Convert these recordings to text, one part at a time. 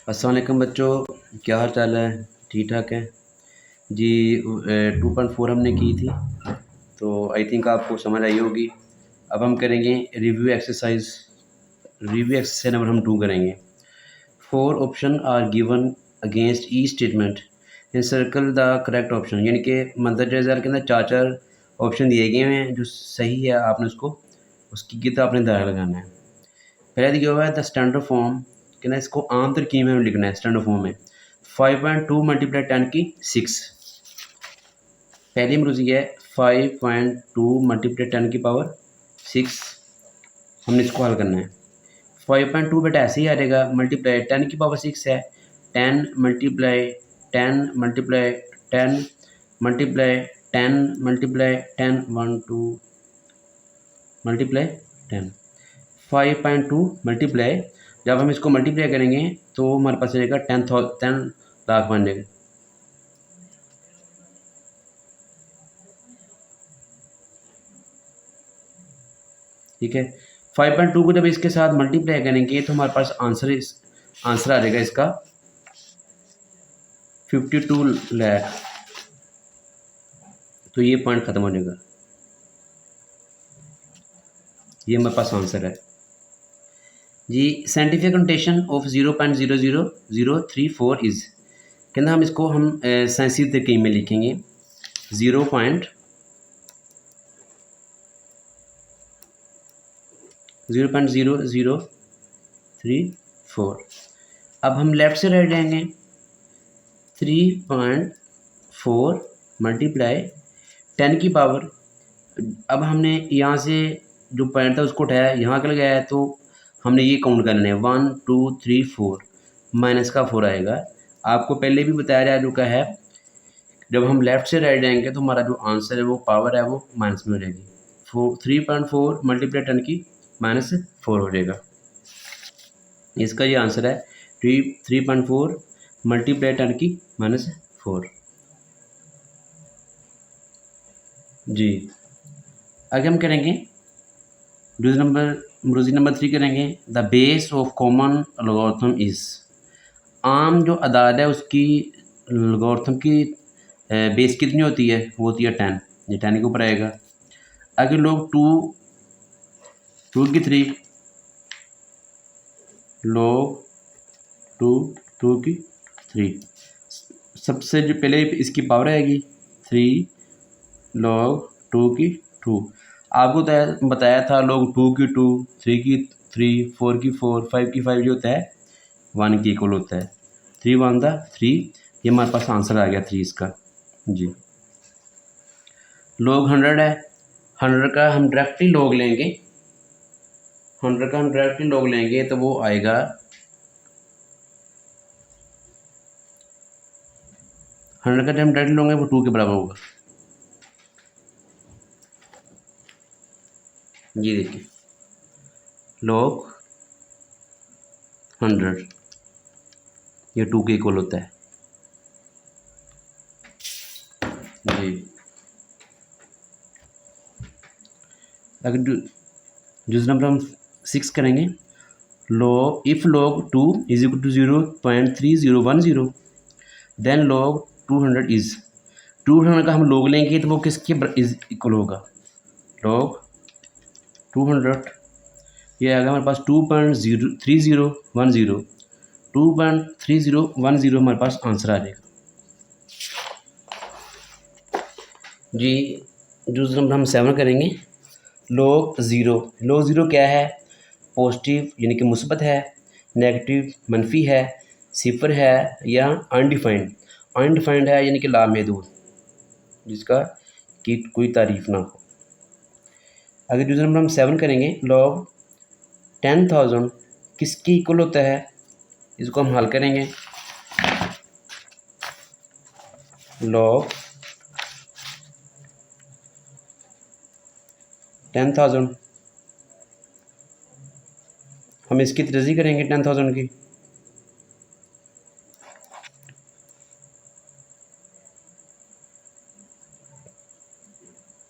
अस्सलाम वालेकुम बच्चों, क्या हाल चाल है? ठीक ठाक है जी। 2.4 हमने की थी, तो आई थिंक आपको समझ आई होगी। अब हम करेंगे रिव्यू एक्सरसाइज नंबर हम 2 करेंगे। 4 option are given against each statement in circle the correct option, यानी कि मंदरजा झैल के अंदर 4 ऑप्शन दिए गए हैं, जो सही है आपने उसकी गिनती आपने दायरा लगाना है। पहले दिया हुआ है द स्टैंडर्ड फॉर्म, कि ना इसको आम तरकीब में लिखना है स्टैंडर्ड फॉर्म में। 5.2 मल्टीप्लाई 10 की 6। पहली मरूजी है 5.2 मल्टीप्लाई 10 की पावर 6। हमने इसको हल करना है। 5.2 बेटा ऐसे ही आ जाएगा, मल्टीप्लाई 10 की पावर 6 है। 10 multiply 10 multiply 10 multiply 10 multiply 10 1 2 multiply 10। 5.2 multiply, जब हम इसको मल्टीप्लाई करेंगे तो हमारे पास रहेगा 10 लाख बन जाएगा। ठीक है, 5.2 को जब इसके साथ मल्टीप्लाई करेंगे तो हमारे पास आंसर आ जाएगा इसका 52 लाख। तो ये पॉइंट खत्म हो जाएगा, ये हमारे पास आंसर है जी। साइंटिफिक नोटेशन ऑफ 0.00034 इज, कहना हम इसको साइंसी तरकीब में लिखेंगे 0.00034। अब हम लेफ्ट से राइट जाएंगे। 3.4 मल्टीप्लाई 10 की पावर, अब हमने यहाँ से जो पॉइंट था उसको उठाया, यहाँ का लगाया है, तो हमने ये काउंट करना है 1 2 3 4, माइनस का 4 आएगा। आपको पहले भी बताया जा चुका है, जब हम लेफ़्ट से राइट जाएंगे तो हमारा जो आंसर है वो पावर है वो माइनस में हो जाएगी। 3.4 मल्टीप्लाई 10 की -4 हो जाएगा। इसका ये आंसर है 3.4 मल्टीप्लाई 10 की -4 जी। आगे हम करेंगे मरूजी नंबर 3 करेंगे। The base of common logarithm is, आम जो अदाद है उसकी लॉगरिथम की बेस कितनी होती है? वो होती है 10। ये 10 के ऊपर आएगा। आगे लोग 2 की 3, लॉग 2 की 3, सबसे जो पहले इसकी पावर आएगी 3 लॉग 2 की 2। आपको बताया था लॉग 2 की 2, 3 की 3, 4 की 4, 5 की 5 जो होता है 1 के इक्वल होता है। 3 1 था 3, ये हमारे पास आंसर आ गया 3 इसका जी। लॉग 100 है, 100 का हम डायरेक्टली लॉग लेंगे, 100 का हम डायरेक्टली लॉग लेंगे तो वो आएगा 100 का जब हम डायरेक्टली लेंगे वो 2 के बराबर होगा। ये देखिए लॉग 100 ये 2 के इक्वल होता है जी। अगर जिस नंबर हम 6 करेंगे, log if log 2 is equal to 0.3010, then log 200 is, 200 का हम लॉग लेंगे तो वो किसके इज इक्वल होगा? लॉग 200, ये आएगा हमारे पास 2.3010, 2.3010 हमारे पास आंसर आ जाएगा जी। जो नंबर हम 7 करेंगे, लॉग ज़ीरो क्या है? पॉजिटिव यानी कि मुस्बत है, नेगेटिव मनफी है, सिफर है या अनडिफाइंड। अनडिफाइंड है यानी कि लामहदूद, जिसका कि कोई तारीफ़ ना हो। अगर दूसरा नंबर हम 7 करेंगे, लॉग 10,000 किसकी इक्वल होता है? इसको हम हल करेंगे। लॉग 10,000 हम इसकी तजज़ी करेंगे 10,000 की।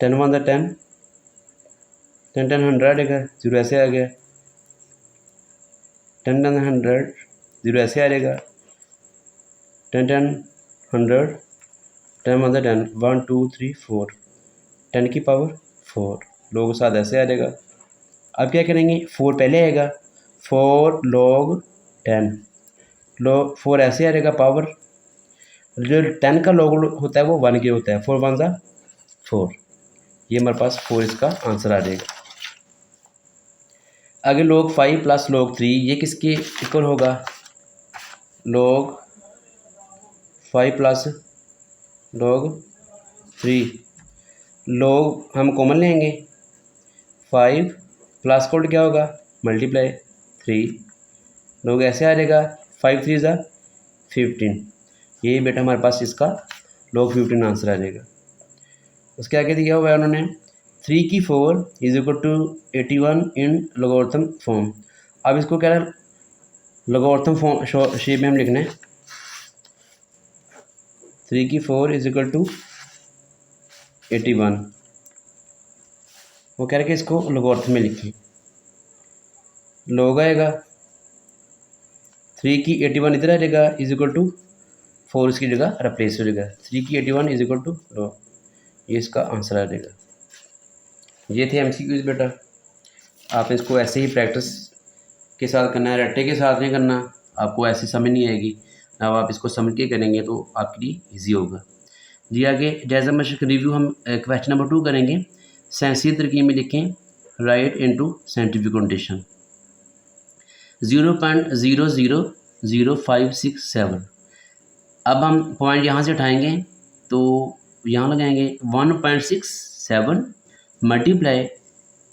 टेन 1 10, 10 100 आएगा, जीरो ऐसे आ गया। 10 10 100 0 ऐसे आ जाएगा, 10 10 100, 10 1 10, 1 2 3 4, 10 की पावर 4, log साथ ऐसे आ जाएगा। अब क्या करेंगे, 4 पहले आएगा, 4 log 10, log 4 ऐसे आ जाएगा पावर, जो 10 का log होता है वो 1 के होता है, 4 1 ज़ा 4, ये हमारे पास 4 इसका आंसर आ जाएगा। आगे log 5 प्लस log 3 ये किसके इक्वल होगा, log 5 प्लस log 3, log हम कॉमन लेंगे, 5 प्लस कोड क्या होगा, मल्टीप्लाई 3, log ऐसे आ जाएगा, 5 3 ज़ा 15, ये बेटा हमारे पास इसका log 15 आंसर आ जाएगा। उसके आगे दिया हुआ है उन्होंने 3 की 4 is equal to 81 in logarithm form. अब इसको क्या है, लोगोरिथम फॉर्म शेप में हम लिखना है, 3 की 4 इज इक्वल टू 81, वो कह रहे कि इसको लोगोरिथम में लिखें, log आएगा 3 की 81 इधर आ जाएगा इज इक्वल टू 4 इसकी जगह रिप्लेस हो जाएगा, 3 की 81 इज इक्वल टू log, ये इसका आंसर आ जाएगा। ये थे MCQs बेटा, आप इसको ऐसे ही प्रैक्टिस के साथ करना है, रट्टे के साथ नहीं करना, आपको ऐसे समझ नहीं आएगी। अब आप इसको समझ के करेंगे तो आपके लिए ईजी होगा जी। आगे जायज़ा मशक रिव्यू हम क्वेश्चन नंबर 2 करेंगे। सेंसी तरकीब में लिखें राइट इनटू साइंटिफिक नोटेशन 0.000567। अब हम पॉइंट यहाँ से उठाएंगे तो यहाँ लगाएंगे 1.67 मल्टीप्लाई,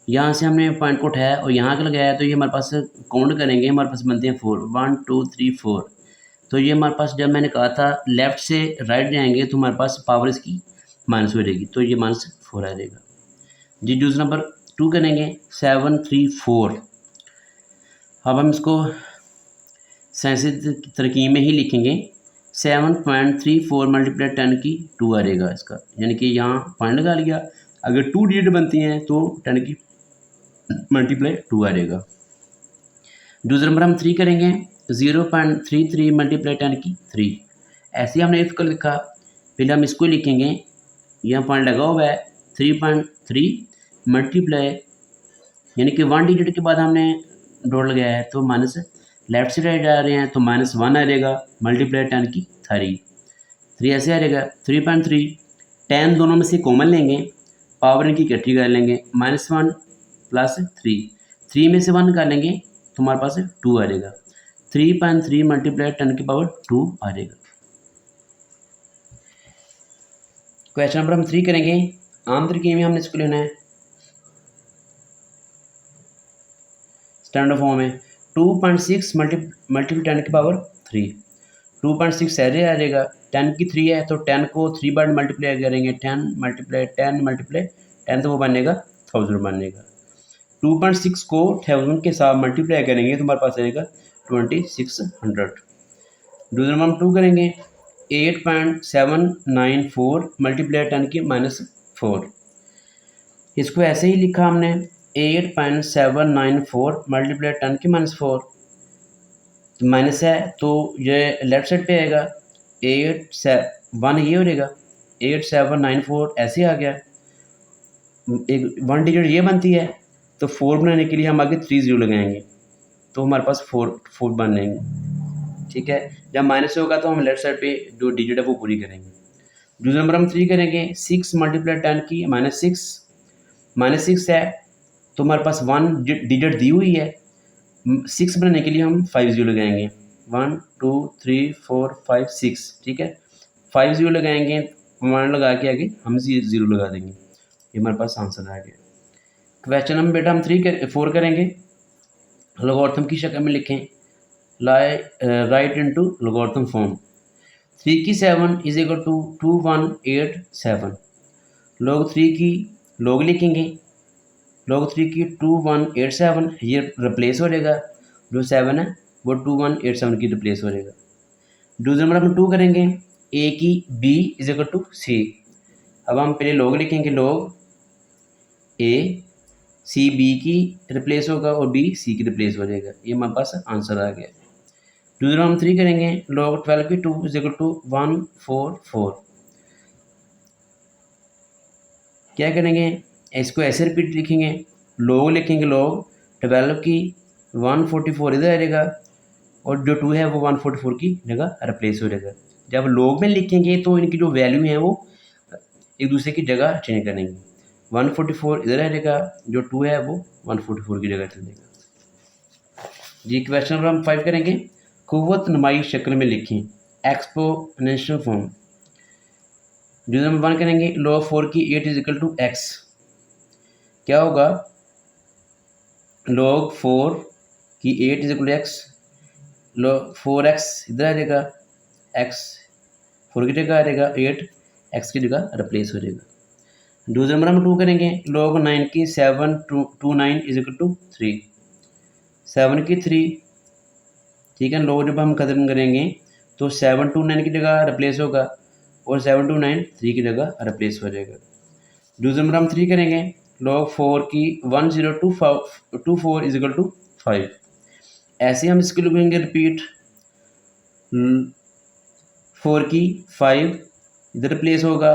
यहाँ से हमने पॉइंट को उठाया और यहाँ का लगाया तो ये हमारे पास काउंट करेंगे, हमारे पास बनते हैं 4, 1 2 3 4। तो ये हमारे पास जब मैंने कहा था लेफ़्ट से राइट जाएंगे तो हमारे पास पावर इसकी माइनस हो जाएगी, तो ये -4 आ जाएगा जी। दूसरा नंबर 2 करेंगे 734। अब हम इसको सेंसी तरकीब में ही लिखेंगे, 7.34 मल्टीप्लाई 10 की 2 आ जाएगा इसका, यानी कि यहाँ पॉइंट लगा लिया, अगर 2 डिजिट बनती हैं तो 10 की मल्टीप्लाई 2 आ जाएगा। दूसरा नंबर हम 3 करेंगे 0.33 मल्टीप्लाई 10 की 3, ऐसे ही हमने इसको लिखा, पहले हम इसको लिखेंगे, यहाँ पॉइंट लगा हुआ है 3.3 मल्टीप्लाई, यानी कि 1 डिजिट के बाद हमने डॉट लगाया है तो माइनस लेफ्ट से राइट जा रहे हैं तो -1 आ जाएगा मल्टीप्लाई 10 की 3 ऐसे आ जाएगा। 3.3 10 दोनों में से कॉमन लेंगे, पावर इनकी इकट्ठी कर लेंगे, -1 प्लस 3 में से 1 निकालेंगे तो हमारे पास 2 आ जाएगा, 3.3 मल्टीप्लाई 10 की पावर 2 आ जाएगा। क्वेश्चन नंबर हम 3 करेंगे, आम तरीके में हमने इसको लेना है, स्टैंडर्ड फॉर्म में 2.6 मल्टीप्लाई 10 की पावर 3, 2.6 ऐसे आ जाएगा, 10 की 3 है तो 10 को 3 बार मल्टीप्लाई करेंगे, 10 मल्टीप्लाई 10 तो वो बनेगा 1000 बनेगा, 2.6 को 1000 के साथ मल्टीप्लाई करेंगे तो हमारे पास आएगा 2600। दूसरा नंबर हम 2 करेंगे 8.794 मल्टीप्लाई 10 की -4, इसको ऐसे ही लिखा हमने 8.794 मल्टीप्लाई 10 की -4, माइनस है तो ये लेफ्ट साइड पे आएगा, 1 ये हो जाएगा, 8794 ऐसे आ गया, एक 1 डिजिट ये बनती है तो 4 बनाने के लिए हम आगे 3 0 लगाएंगे तो हमारे पास 4 बन जाएंगे, ठीक है। जब माइनस होगा तो हम लेफ्ट साइड पे जो डिजिट है वो पूरी करेंगे। दूसरा नंबर हम 3 करेंगे 6 मल्टीप्लाई 10 की -6 है तो हमारे पास 1 डिजिट दी हुई है, 6 बनाने के लिए हम 5 0 लगाएंगे, 1 2 3 4 5 6, ठीक है, 5 0 लगाएंगे, 1 लगा के आगे हम 0 लगा देंगे, ये हमारे पास आंसर आ गया। क्वेश्चन नंबर बेटा हम 4 करेंगे, लोगरिथम की शक्ल में लिखें, राइट इनटू लोगरिथम फॉर्म, 3 की 7 इज इक्वल टू 2187, log 3 की log लिखेंगे, log 3 की 2187, ये रिप्लेस हो जाएगा, जो 7 है वो 2187 की रिप्लेस हो जाएगा। दूसरा नंबर हम 2 करेंगे, a की b is equal to c, अब हम पहले log लिखेंगे, log a c b की रिप्लेस होगा और b c की रिप्लेस हो जाएगा, ये हमारे पास आंसर आ गया। दूसरा हम 3 करेंगे, log 12 की 2 इज इक्वल टू 144। क्या करेंगे, इसको ऐसे रिपीट लिखेंगे, log लिखेंगे log 12 की 144 इधर आ जाएगा और जो 2 है वो 144 की जगह रिप्लेस हो जाएगा। जब log में लिखेंगे तो इनकी जो वैल्यू है वो एक दूसरे की जगह चेंज करेंगे। 144 इधर आ जाएगा, जो 2 है वो 144 की जगह चल जाएगा। जी क्वेश्चन नंबर हम 5 करेंगे, कुव्वत नुमाई शक्ल में लिखें, एक्सपोनेंशियल फॉर्म। जो नंबर 1 करेंगे, log 4 की 8 इज इक्वल टू एक्स। क्या होगा, log 4 की 8 is equal to x, log 4x इधर आ जाएगा, x 4 की जगह आ जाएगा, 8 x की जगह रिप्लेस हो जाएगा। दूसरे नंबर हम 2 करेंगे, log 9 की 7 टू 9 इज इक्वल टू 3। 7 की 3, ठीक है, log जब हम खत्म करेंगे तो 7 टू 9 की जगह रिप्लेस होगा और 7 टू 9 3 की जगह रिप्लेस हो जाएगा। दूसरे नंबर हम 3 करेंगे, log 4 की 1024 इज इक्वल टू 5। ऐसे हम इसको लिखेंगे रिपीट, 4 की 5 इधर रिप्लेस होगा,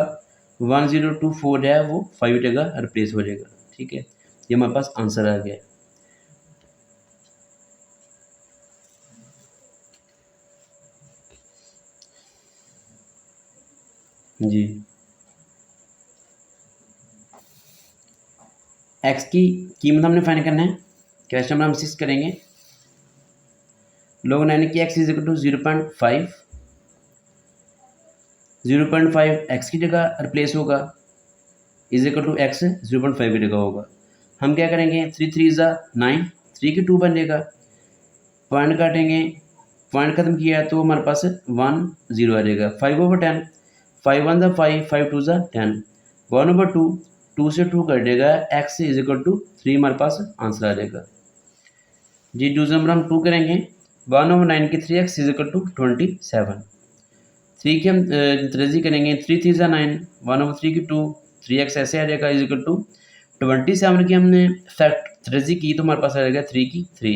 1024 है वो 5 जगह रिप्लेस हो जाएगा। ठीक है, ये हमारे पास आंसर आ गया। जी, एक्स की कीमत हमने फाइंड करना है। क्वेश्चन नंबर हम 6 करेंगे, log 9 की x is equal to 0.5। 0.5 x की जगह रिप्लेस होगा, इज इक्वल टू एक्स 0.5 की जगह होगा। हम क्या करेंगे, 3 3 ज़ा 9, 3 की 2 बन जाएगा, पॉइंट काटेंगे, पॉइंट खत्म किया तो हमारे पास 1 0 आ जाएगा। 5/10, 5 1 ज़ा 5, 5 2 ज़ा 10, 1/2, 2 से 2 कट जाएगा, एक्स इज इक्वल टू 3 हमारे पास आंसर आ जाएगा। जी दूसरा नंबर हम 2 करेंगे, 1/9 की 3x इज इक्वल टू 27। 3 की हम त्रेजी करेंगे, 3 3 ज़ा 9, 1/3 की 2, 3x ऐसे आ जाएगा इज इक्वल टू 27 की हमने फैक्ट त्रेजी की तो हमारे पास आ जाएगा 3 की 3।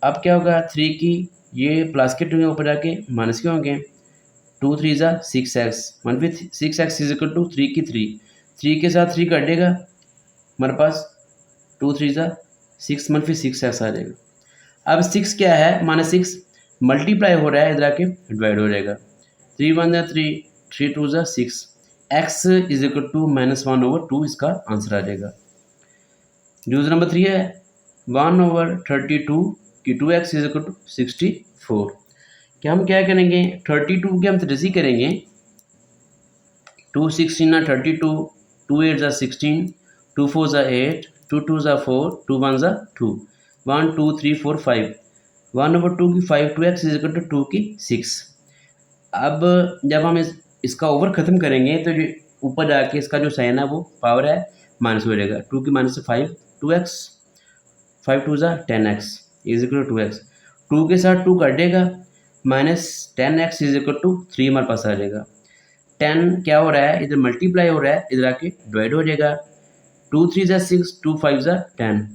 अब क्या होगा, 3 की ये प्लस के 2 ऊपर जाके माइनस के होंगे, 2 3 ज़ा 6x, 6x is equal to 3 की 3, 3 के साथ 3 कटेगा हमारे पास, 2 3 ज़ा 6 -6x आ जाएगा। अब 6 क्या है, -6 मल्टीप्लाई हो रहा है, इधर आके डिवाइड हो जाएगा, 3 1 ज़ा 3, 3 2 ज़ा 6, x इज इक्वल टू -1/2 इसका आंसर आ जाएगा। दूसरा नंबर 3 है, 1/32 की 2x इज इक्वल टू 64। क्या हम क्या करेंगे, 32 के हम त्रिजी करेंगे, 2 16 ना 32, 2 8 ज़ा 16, 2 4 ज़ा 8, 2 2 ज़ा 4, 2 1 ज़ा 2, 1 2 3 4 5, 1/2 की 5, 2x इज इक्वल टू 2 की 6। अब जब हम इसका ओवर ख़त्म करेंगे तो जो ऊपर जाके इसका जो साइन है वो पावर है माइनस हो जाएगा, 2 की माइनस से 5, 2x, 5 2 ज़ा 10x is equal to 2x, 2 के साथ 2 कटेगा, -10x इज इक्वल टू 3 हमारे पास आ जाएगा। 10 क्या हो रहा है, इधर मल्टीप्लाई हो रहा है, इधर आके डिवाइड हो जाएगा, 2 3 ज़ा 6, 2 5 ज़ा 10,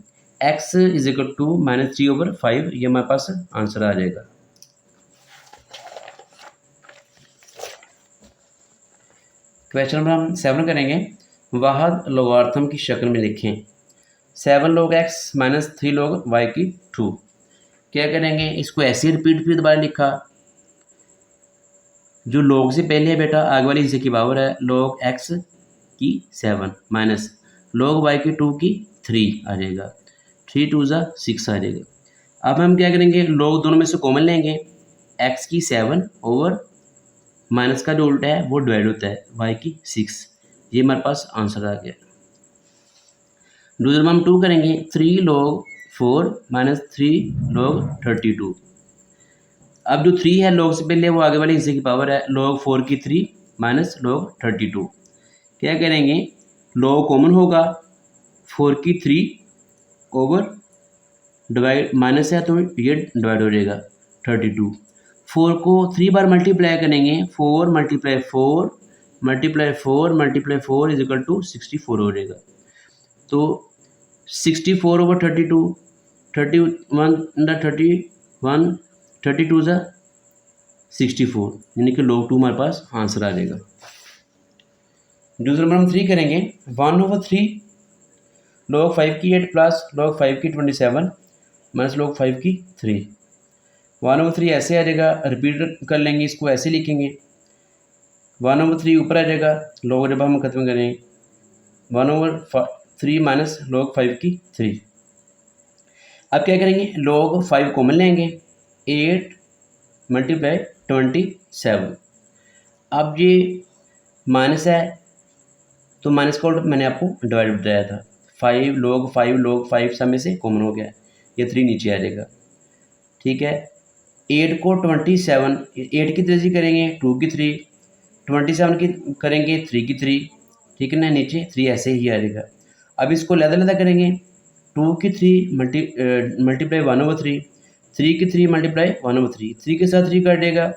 x इज इक्वल टू -3/5, ये हमारे पास आंसर आ जाएगा। क्वेश्चन नंबर हम 7 करेंगे, वाहद लोगार्थम की शक्ल में लिखें, 7 log x -3 log y की 2। क्या करेंगे, इसको ऐसे रिपीट फिर दोबारा लिखा, जो log से पहले है बेटा आगे वाले हिस्से की पावर है, log x की 7 माइनस log y की 2 की 3 आ जाएगा, 3 2 ज़ा 6 आ जाएगा। अब हम क्या करेंगे, log दोनों में से कॉमन लेंगे, x की 7 ओवर माइनस का जो उल्टा है वो डिवाइड होता है y की 6, ये हमारे पास आंसर आ गया। दूसरा हम 2 करेंगे, 3 log 4 -3 log 32। अब जो 3 है log से पहले वो आगे वाले हिस्से की पावर है, log 4 की 3 माइनस log 32। क्या करेंगे, log कॉमन होगा, 4 की 3 ओवर डिवाइड माइनस है तो ये डिवाइड हो जाएगा 32। 4 को 3 बार मल्टीप्लाई करेंगे, 4 × 4 × 4 × 4 इज इक्वल टू 64 हो जाएगा। तो 64/32, 31 31, 32 ज़ा 64, यानी कि log 2 हमारे पास आंसर आ जाएगा। दूसरा नंबर हम 3 करेंगे। 1/3 log 5 की 8 प्लस log 5 की 27 माइनस log 5 की 3। 1/3 ऐसे आ जाएगा, रिपीट कर लेंगे, इसको ऐसे लिखेंगे। 1/3 ऊपर आ जाएगा, log जब हम खत्म करेंगे 1/3 माइनस log 5 की 3। अब क्या करेंगे, log 5 कॉमन लेंगे, 8 मल्टीप्लाई 27। अब ये माइनस है तो माइनस का उल्टा मैंने आपको डिवाइड बताया था। 5 log 5 सब में से कॉमन हो गया, ये 3 नीचे आ जाएगा। ठीक है, 8 को 27, 8 की 3 करेंगे 2 की 3, 27 की करेंगे 3 की 3। ठीक है ना, नीचे 3 ऐसे ही आ जाएगा। अब इसको लहदा करेंगे, 2 की 3 मल्टीप्लाई 1/3, 3 की 3 मल्टीप्लाई 1/3, 3 के साथ 3 कर देगा,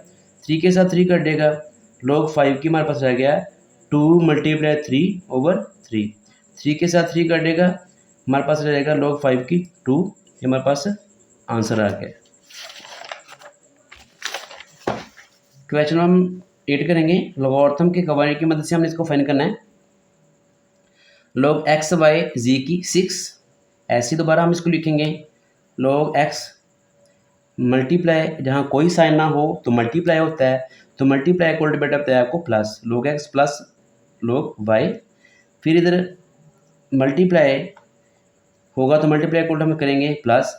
3 के साथ 3 कर देगा। log 5 की हमारे पास रह गया 2 मल्टीप्लाई 3/3, 3 के साथ 3 कर देगा, हमारे पास रह जाएगा log 5 की 2। ये हमारे पास आंसर आ गया। क्वेश्चन हम 8 करेंगे। लॉगरिथम के कवानीड की मदद से हमने इसको फाइंड करना है। log x बाई z की 6, ऐसे दोबारा हम इसको लिखेंगे। log x मल्टीप्लाई, जहाँ कोई साइन ना हो तो मल्टीप्लाई होता है, तो मल्टीप्लाई को उल्टा बेटा बताया आपको plus, log x plus log y। फिर इधर मल्टीप्लाई होगा तो मल्टीप्लाई को उल्टा हम करेंगे प्लस,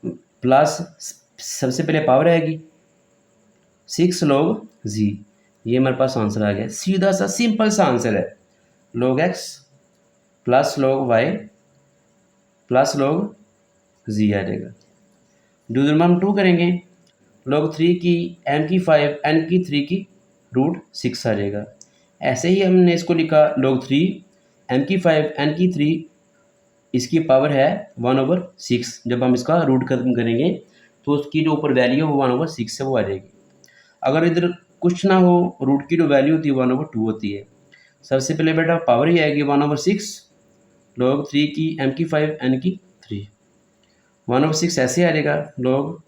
प्लस सबसे पहले पावर आएगी 6 log z। ये हमारे पास आंसर आ गया, सीधा सा सिंपल सा आंसर है। log x plus log y plus log z आ जाएगा। दूसरे में हम 2 करेंगे। log 3 की m की 5 n की 3 की √6 आ जाएगा। ऐसे ही हमने इसको लिखा log 3 m की 5 n की 3, इसकी पावर है 1/6। जब हम इसका रूट खत्म करेंगे तो उसकी जो ऊपर वैल्यू है वो 1/6 से वो आ जाएगी। अगर इधर कुछ ना हो, रूट की जो वैल्यू होती है 1/2 होती है। सबसे पहले बेटा पावर ही आएगी 1/6, log 3 की m की 5 n की 3, 1/6 ऐसे आ जाएगा। log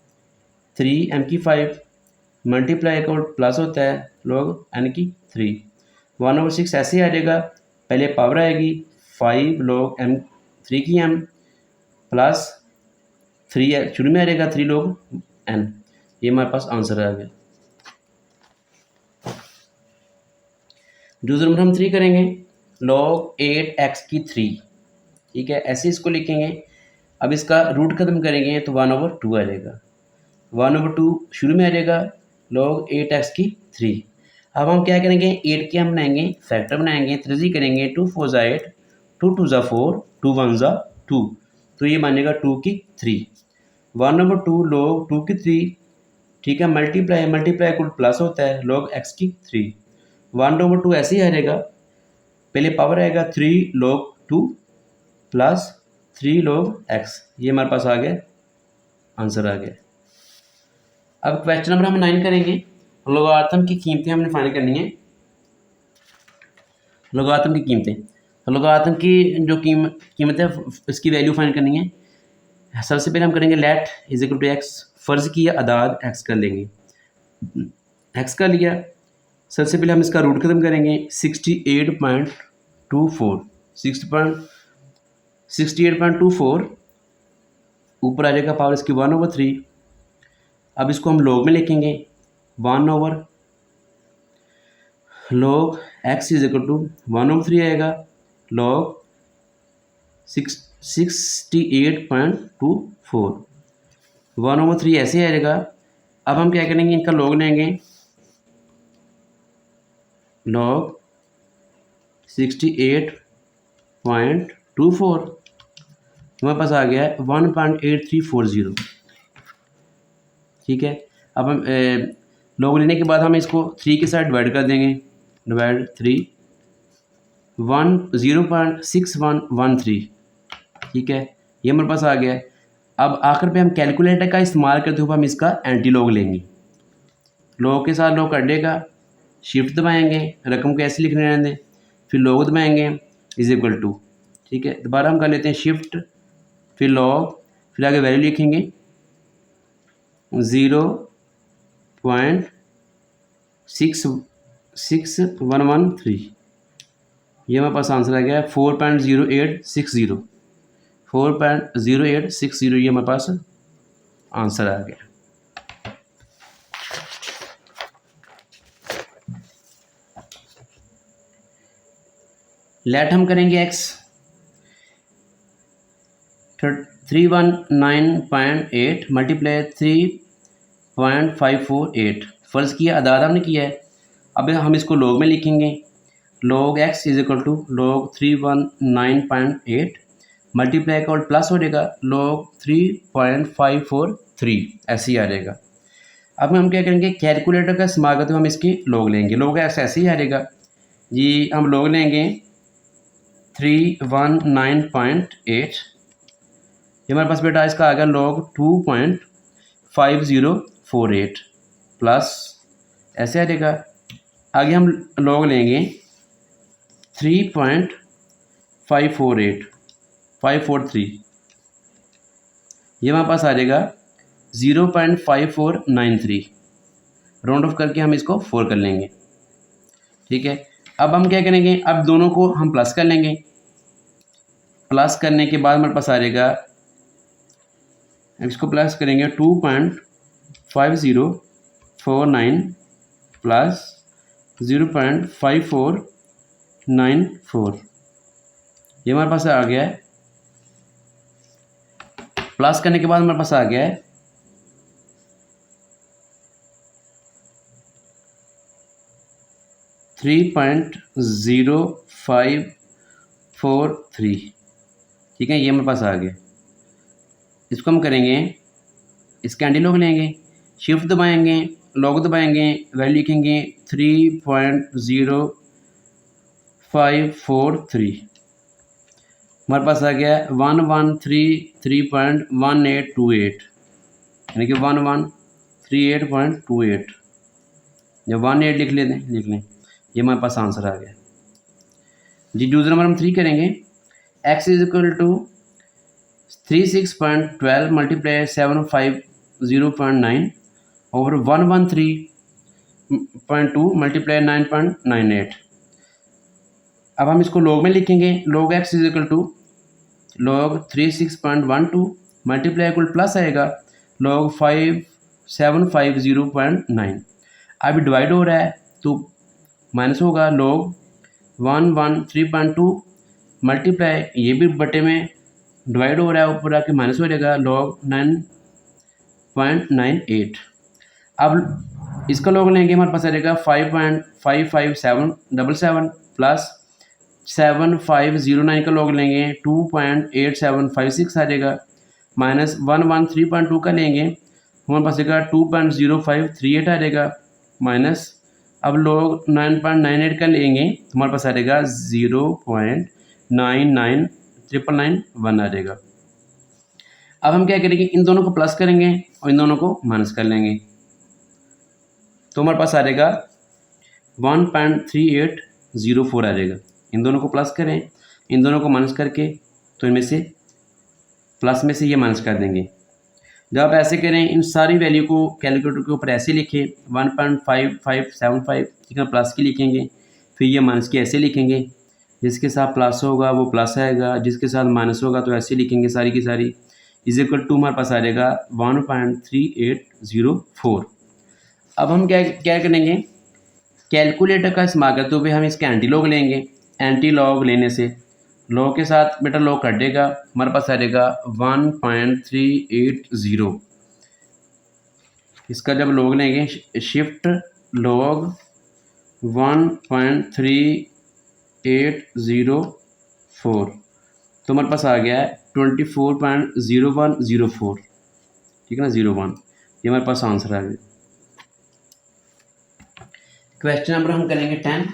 3 m की 5 मल्टीप्लाई का प्लस होता है log n की 3, 1/6 ऐसे आ जाएगा। पहले पावर आएगी 5 log m 3 की m प्लस 3 शुरू में आ जाएगा 3 log n। ये हमारे पास आंसर आ गया। दूसरे नंबर हम 3 करेंगे। log 8x की 3, ठीक है, ऐसे इसको लिखेंगे। अब इसका रूट खत्म करेंगे तो 1/2 आ जाएगा, 1/2 शुरू में आ जाएगा log 8x की 3। अब हम क्या करेंगे, 8 के हम बनाएंगे फैक्टर बनाएंगे, 3 करेंगे 2 4 ज़ा 8, 2 2 ज़ा 4, 2 1 ज़ा 2, तो ये बनेगा 2 की 3, 1/2 log 2 की 3। ठीक है, मल्टीप्लाई को प्लस होता है log x की 3, 1/2 ऐसे ही आ जाएगा। पहले पावर आएगा 3 log 2 प्लस 3 log x। ये हमारे पास आ गया, आंसर आ गया। अब क्वेश्चन नंबर हम 9 करेंगे। लॉगरिथम की कीमतें हमने फाइंड करनी है। लॉगरिथम की कीमतें, लॉगरिथम की जो कीमत है इसकी वैल्यू फाइंड करनी है। सबसे पहले हम करेंगे let is equal to x, फ़र्ज़ किया अदाद एक्स कर लेंगे, एक्स का लिया। सबसे पहले हम इसका रूट खत्म करेंगे 68.24, 68.24 ऊपर आ जाएगा पावर इसकी 1/3। अब इसको हम log में लिखेंगे 1/log x is equal to 1/3 आएगा log 68.24, 1/3 ऐसे आएगा। अब हम क्या करेंगे, इनका log लेंगे, log 68.24 हमारे पास आ गया है 1.8340। ठीक है, अब हम log लेने के बाद हम इसको 3 के साथ डिवाइड कर देंगे, डिवाइड 3 0.6113। ठीक है, ये हमारे पास आ गया है। अब आखिर पे हम कैलकुलेटर का इस्तेमाल करते हुए हम इसका एंटी लॉग लेंगे। लॉग के साथ लॉग कर देगा, शिफ्ट दबाएंगे, रकम को ऐसे लिखने रहने दें, फिर लॉग दबाएंगे इज इक्वल टू। ठीक है, दोबारा हम कर लेते हैं शिफ्ट, फिर लॉग, फिर आगे वैल्यू लिखेंगे 0.6113, ये हमारे पास आंसर आ गया है 4.0860, 4.0860 ये हमारे पास आंसर आ गया। लेट हम करेंगे x 319.8 मल्टीप्लाई 3.548, फ़र्ज़ किया आदाद हमने किया है। अब हम इसको लॉग में लिखेंगे, log x is equal to log 319.8 multiply का और प्लस हो जाएगा log 3.543, ऐसे ही आ जाएगा। अब हम क्या करेंगे, कैलकुलेटर का इस्तेमाल करते हुए हम इसकी लॉग लेंगे, log x ऐसे ही आ जाएगा जी। हम लॉग लेंगे 319.8, ये हमारे पास बेटा इसका आ गया log 2.5048 प्लस ऐसे आ जाएगा। आगे हम log लेंगे 3.543, ये हमारे पास आ जाएगा 0.5493, राउंड ऑफ करके हम इसको 4 कर लेंगे, ठीक है। अब हम क्या करेंगे, अब दोनों को हम प्लस कर लेंगे, प्लस करने के बाद हमारे पास आ जाएगा, इसको प्लस करेंगे 2.5049 प्लस 0.5494, ये हमारे पास आ गया है। प्लस करने के बाद हमारे पास आ गया है 3.0543, ठीक है, ये हमारे पास आ गया। इसको हम करेंगे, इसके एंटी लॉग लेंगे, शिफ्ट दबाएंगे, लॉग दबाएंगे, वैल्यू लिखेंगे 3.0543, हमारे पास आ गया 1133.1828, यानी कि 1138.28, जब 18 लिख लें, ये हमारे पास आंसर आ गया जी। यूज़र नंबर हम 3 करेंगे, x is equal to 36.12 multiply 750.9 over 113.2 multiply 9.98। अब हम इसको लॉग में लिखेंगे, log x is equal to log 36.12 multiply equal plus आएगा log 5750.9। अब डिवाइड हो रहा है तो माइनस होगा, log 113.2 मल्टीप्लाई, ये भी बटे में डिवाइड हो रहा है, ऊपर आके माइनस हो जाएगा log 9.98। अब इसका लॉग लेंगे, हमारे पास आ जाएगा 5.55777 प्लस 7509 का लॉग लेंगे 2.8756 आ जाएगा, माइनस 113.2 का लेंगे, हमारे पास आएगा 2.0538 आ जाएगा, माइनस अब log 9.98 का लेंगे तो हमारे पास आ जाएगा 0.99991 आ जाएगा। अब हम क्या करेंगे, इन दोनों को प्लस करेंगे और इन दोनों को माइनस कर लेंगे, तो हमारे पास आ जाएगा 1.3804 आ जाएगा। इन दोनों को प्लस करें, इन दोनों को माइनस करके, तो इनमें से प्लस में से ये माइनस कर देंगे। जब आप ऐसे करें, इन सारी वैल्यू को कैलकुलेटर के ऊपर ऐसे लिखें 1.5575, ठीक है, प्लस की लिखेंगे, फिर ये माइनस की ऐसे लिखेंगे, जिसके साथ प्लस होगा वो प्लस आएगा, जिसके साथ माइनस होगा तो ऐसे लिखेंगे सारी की सारी, इज इक्वल टू हमारे पास आ जाएगा 1.3804। अब हम क्या क्या करेंगे, कैलकुलेटर का इस्तेमाल करते हुए हम इसके एंटी लॉग लेंगे, एंटी लॉग लेने से लॉग के साथ बेटा लॉग कट देगा, हमारे पास आ जाएगा 1.380। इसका जब लॉग लेंगे, शिफ्ट लॉग 1.3804, तो हमारे पास आ गया है 24.0104, ठीक है ना, 01, ये हमारे पास आंसर आ गया। क्वेश्चन नंबर हम करेंगे 10।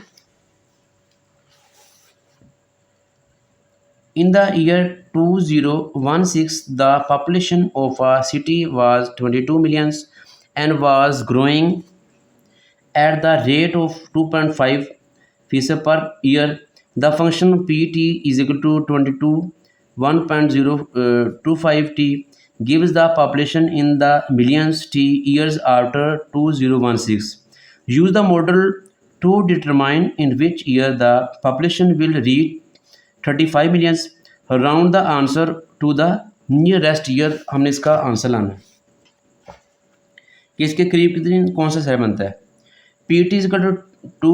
In the year 2016, the population of a city was 22 million and was growing at the rate of 2.5% per year. The function pt is equal to 22 1.025t gives the population in the millions t years after 2016. Use the model to determine in which year the population will reach 35 millions. Round the answer to the nearest year. हमने इसका answer लाना है कि इसके करीब कितनी कौन सा शहर बनता है। पी टी इजकल टू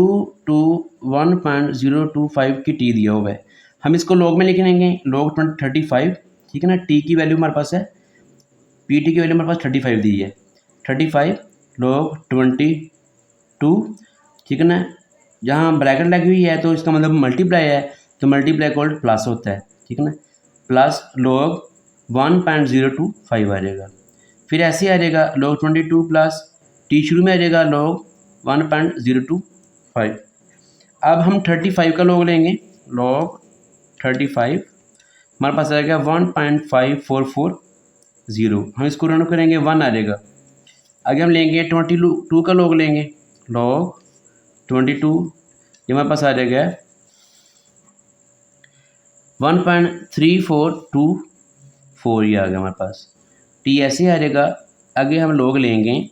1.025 की टी दिया हुआ है, हम इसको लॉग में लिख लेंगे, लॉग 35, ठीक है ना। टी की वैल्यू हमारे पास है, पी टी की वैल्यू हमारे पास 35 दी है, 35 लॉग 22, ठीक है ना। जहाँ ब्रैकेट लगी हुई है तो इसका मतलब मल्टीप्लाई है, तो मल्टीप्लाई कोल्ड प्लस होता है, ठीक है ना, प्लस लॉग 1.025 आ जाएगा। फिर ऐसे आ जाएगा लॉग 22 प्लस टी शुरू में आ जाएगा लॉग 1.025। अब हम 35 का लॉग लेंगे, लॉग 35 हमारे पास आ जाएगा 1.5440। हम इसको रन करेंगे 1 आ जाएगा। आगे हम लेंगे 22 का लॉग लेंगे, लॉग 22 ये हमारे पास आ जाएगा 1.3424, ये आ गया हमारे पास। टी ऐसे आ जाएगा। आगे हम लॉग लेंगे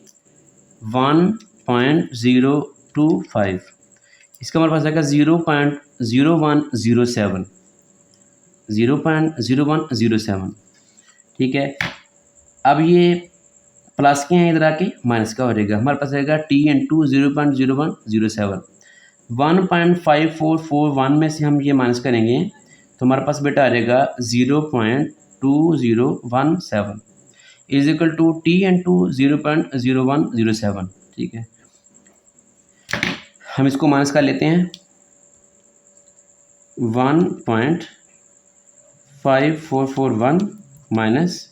1.025, इसका हमारे पास आएगा 0.0107, 0.0107, ठीक है। अब ये प्लस के हैं, इधर आके माइनस का हो जाएगा, हमारे पास आएगा टी इंटू 0.0107। 1.5441 में से हम ये माइनस करेंगे तो हमारे पास बेटा आ जाएगा 0.2017 is equal to t into 0.0107, ठीक है। हम इसको माइनस कर लेते हैं, 1.5441 माइनस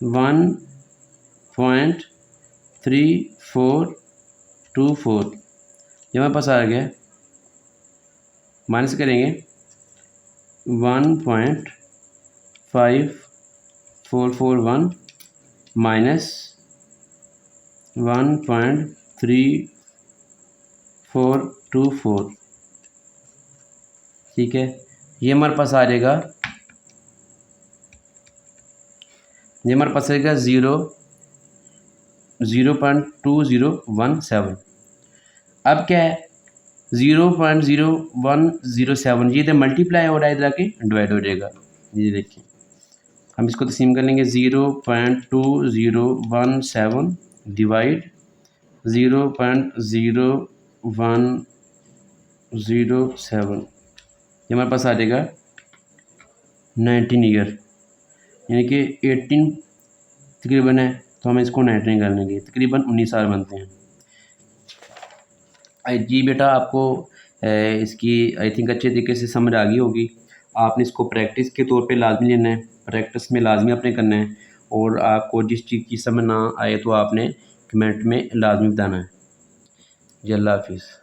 1.3424, ये हमारे पास आ गया। माइनस करेंगे 1.5441 माइनस 1.3424, ठीक है। ये हमारे पास आ जाएगा, ये हमारे पास आएगा 0.2017। अब क्या है 0.0107, ये तो मल्टीप्लाई हो रहा है, इधर आके डिवाइड हो जाएगा। ये देखिए हम इसको तकसीम कर लेंगे 0.2017 डिवाइड 0.0107, ये हमारे पास आ जाएगा 19 ईयर, यानी कि 18 तकरीबन है, तो हम इसको 19 कर लेंगे, तकरीबन 19 साल बनते हैं। जी बेटा आपको इसकी आई थिंक अच्छे तरीके से समझ आ गई होगी। आपने इसको प्रैक्टिस के तौर पे लाजमी लेना है, प्रैक्टिस में लाजमी आपने करना है, और आपको जिस चीज़ की समझ ना आए तो आपने कमेंट में लाजमी बताना है। जी अल्लाह हाफिज़।